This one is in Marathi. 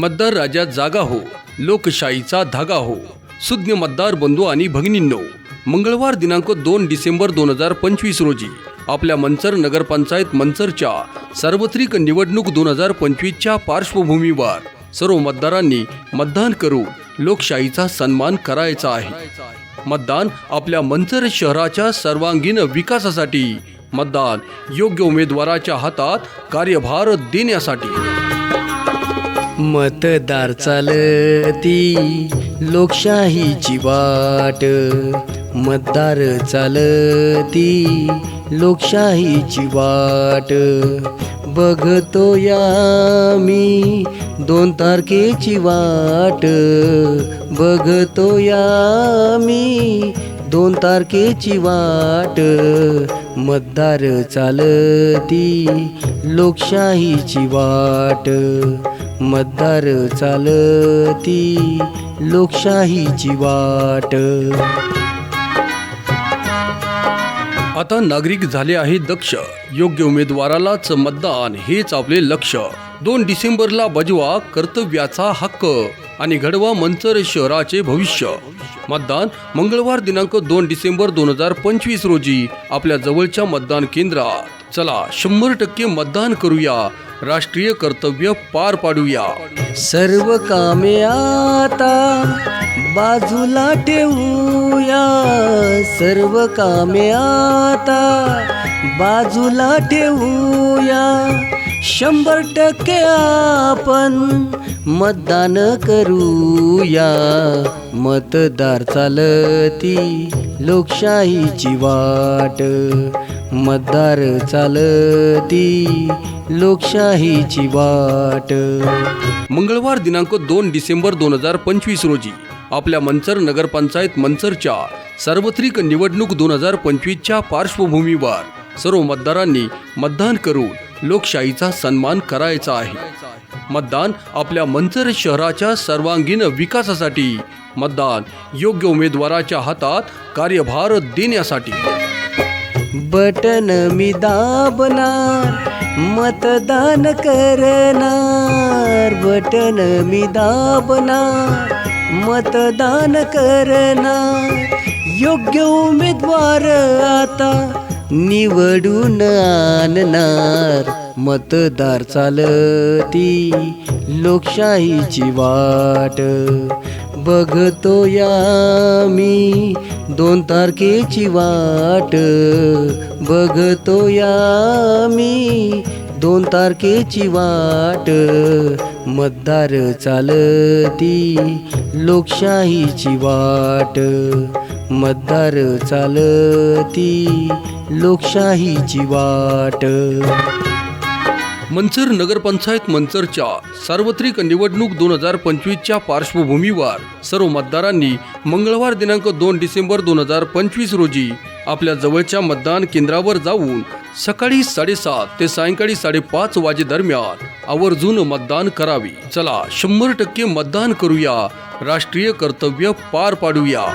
मतदार राजा जागा हो, लोकशाहीचा धागा हो. सुज्ञ मतदार बंधू आणि भगिनींनो, मंगळवार दिनांक 2 डिसेंबर 2025 रोजी आपल्या मंचर नगरपंचायत मंचरच्या सार्वत्रिक निवडणूक 2025च्या पार्श्वभूमीवर सर्व मतदारांनी मतदान करून लोकशाहीचा सन्मान करायचा आहे. मतदान आपल्या मंचर शहराच्या सर्वांगीण विकासासाठी, मतदान योग्य उमेदवाराच्या हातात कार्यभार देण्यासाठी. मतदार चालती लोकशाहीची वाट, मतदार चालती लोकशाहीची वाट. बघतो या मी 2 तारखेची वाट, बघतो या मी 2 तारखेची वाट. मतदार चालती लोकशाहीची वाट, मतदार चालती लोकशाहीची वाट. आता नागरिक झाले आहे दक्ष, योग्य उमेदवारालाच मतदान हेच आपले लक्ष. 2 डिसेंबरला बजवा कर्तव्याचा हक्क आणि घडवा मंचर शहराचे भविष्य. मतदान मंगळवार दिनांक 2 डिसेंबर 2025 रोजी आपल्या जवळच्या मतदान केंद्रात. चला 100% मतदान करूया, राष्ट्रीय कर्तव्य पार पाडूया. सर्व कामे आता बाजूला ठेवूया, सर्व कामे आता बाजूला ठेवूया. 100% आपण मतदान करूया. मतदार चालती लोकशाहीची वाट, मतदार चालती लोकशाहीची वाट. मंगळवार दिनांक 2 डिसेंबर 2025 रोजी आपल्या मंचर नगरपंचायत मंचरच्या सार्वत्रिक निवडणूक 2025च्या पार्श्वभूमीवर सर्व मतदारांनी मतदान करून लोकशाहीचा सन्मान करायचा आहे. मतदान आपल्या मंचर शहराच्या सर्वांगीण विकासासाठी, मतदान योग्य उमेदवाराच्या हातात कार्यभार देण्यासाठी. बटन मी दाबणार, मतदान करणार. बटन मी दाबणार, मतदान करणार. योग्य उमेदवार आता निवडून आणणार. मतदार चालती लोकशाहीची वाट, बघतो या मी 2 तारखेची वाट, बघतो या मी 2 तारखेची वाट. मतदार चालती लोकशाहीची वाट, मतदार चालती लोकशाहीची वाट. मंचर नगरपंचायत मंचरच्या सार्वत्रिक निवडणूक 2025च्या पार्श्वभूमीवर सर्व मतदारांनी मंगळवार दिनांक 2 डिसेंबर 2025 रोजी आपल्या जवळच्या मतदान केंद्रावर जाऊन सकाळी 7:30 ते सायंकाळी 5:30 वाजेदरम्यान आवर्जून मतदान करावे. चला 100% मतदान करूया, राष्ट्रीय कर्तव्य पार पाडूया.